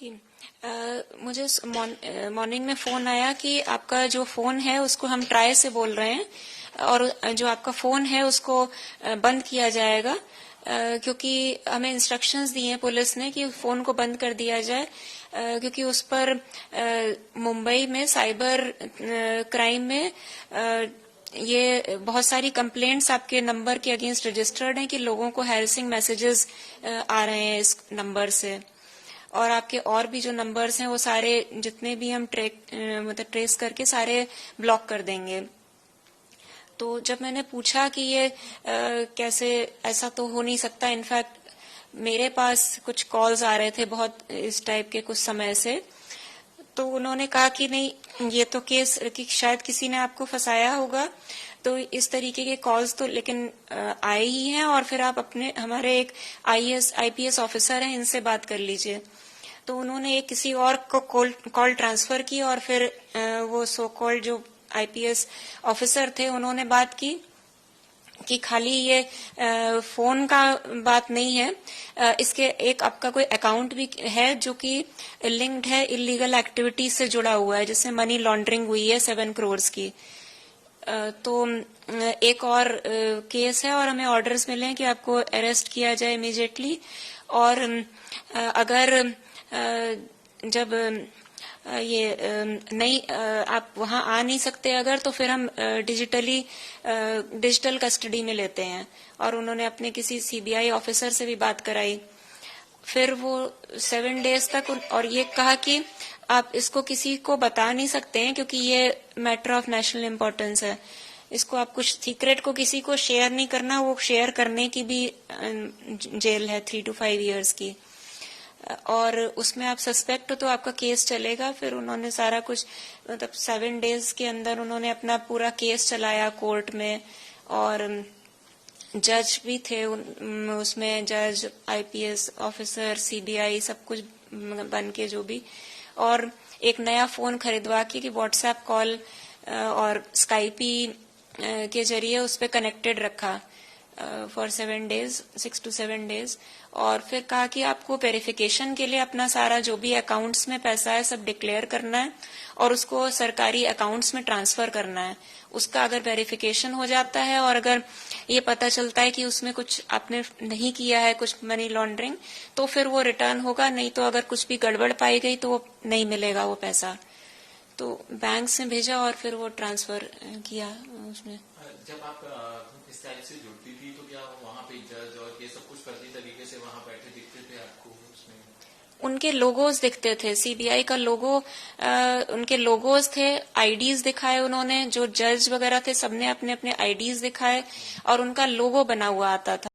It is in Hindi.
जी मुझे मॉर्निंग में फोन आया कि आपका जो फोन है उसको हम ट्राई से बोल रहे हैं और जो आपका फोन है उसको बंद किया जाएगा क्योंकि हमें इंस्ट्रक्शंस दिए हैं पुलिस ने कि फोन को बंद कर दिया जाए क्योंकि उस पर मुंबई में साइबर क्राइम में ये बहुत सारी कंप्लेंट्स आपके नंबर के अगेंस्ट रजिस्टर्ड हैं कि लोगों को हैरेसिंग मैसेजेस आ रहे हैं इस नंबर से और आपके और भी जो नंबर्स हैं वो सारे जितने भी हम ट्रेस करके सारे ब्लॉक कर देंगे। तो जब मैंने पूछा कि ये कैसे, ऐसा तो हो नहीं सकता, इनफैक्ट मेरे पास कुछ कॉल्स आ रहे थे बहुत इस टाइप के कुछ समय से, तो उन्होंने कहा कि नहीं ये तो केस कि शायद किसी ने आपको फंसाया होगा, तो इस तरीके के कॉल्स तो लेकिन आए ही हैं और फिर आप अपने हमारे एक आईपीएस ऑफिसर हैं इनसे बात कर लीजिए। तो उन्होंने एक किसी और को कॉल ट्रांसफर की और फिर वो सो कॉल्ड जो आईपीएस ऑफिसर थे उन्होंने बात की कि खाली ये फोन का बात नहीं है, इसके एक आपका कोई अकाउंट भी है जो कि लिंक्ड है इलीगल एक्टिविटीज से जुड़ा हुआ है, जिससे मनी लॉन्ड्रिंग हुई है 7 करोड़ की। तो एक और केस है और हमें ऑर्डर्स मिले हैं कि आपको अरेस्ट किया जाए इमीडिएटली। और अगर जब ये नहीं आप वहां आ नहीं सकते अगर, तो फिर हम डिजिटल कस्टडी में लेते हैं। और उन्होंने अपने किसी सीबीआई ऑफिसर से भी बात कराई, फिर वो 7 डेज तक, और ये कहा कि आप इसको किसी को बता नहीं सकते हैं क्योंकि ये मैटर ऑफ नेशनल इम्पोर्टेंस है, इसको आप कुछ सीक्रेट को किसी को शेयर नहीं करना, वो शेयर करने की भी जेल है 3 to 5 years की। और उसमें आप सस्पेक्ट हो तो आपका केस चलेगा। फिर उन्होंने सारा कुछ मतलब 7 डेज के अंदर उन्होंने अपना पूरा केस चलाया कोर्ट में, और जज भी थे उसमें, जज, आईपीएस ऑफिसर, सीबीआई, सब कुछ बन के जो भी। और एक नया फोन खरीदवा के व्हाट्सएप कॉल और स्काइपी के जरिए उस पर कनेक्टेड रखा फॉर 7 days, 6 to 7 days। और फिर कहा कि आपको वेरिफिकेशन के लिए अपना सारा जो भी अकाउंट्स में पैसा है सब डिक्लेयर करना है और उसको सरकारी अकाउंट्स में ट्रांसफर करना है। उसका अगर वेरिफिकेशन हो जाता है और अगर ये पता चलता है कि उसमें कुछ आपने नहीं किया है, कुछ मनी लॉन्ड्रिंग, तो फिर वो रिटर्न होगा, नहीं तो अगर कुछ भी गड़बड़ पाई गई तो वो नहीं मिलेगा वो पैसा। तो बैंक से भेजा और फिर वो ट्रांसफर किया उसमें। जब आप इस टाइप से जुड़ती थी तो क्या वहाँ पे जज और ये सब कुछ फर्जी तरीके से वहाँ बैठे दिखते थे आपको उसमें? उनके लोगोज दिखते थे, सीबीआई का लोगो, उनके लोगोज थे, आईडीज दिखाए उन्होंने, जो जज वगैरह थे सबने अपने अपने आईडीज दिखाए और उनका लोगो बना हुआ आता था।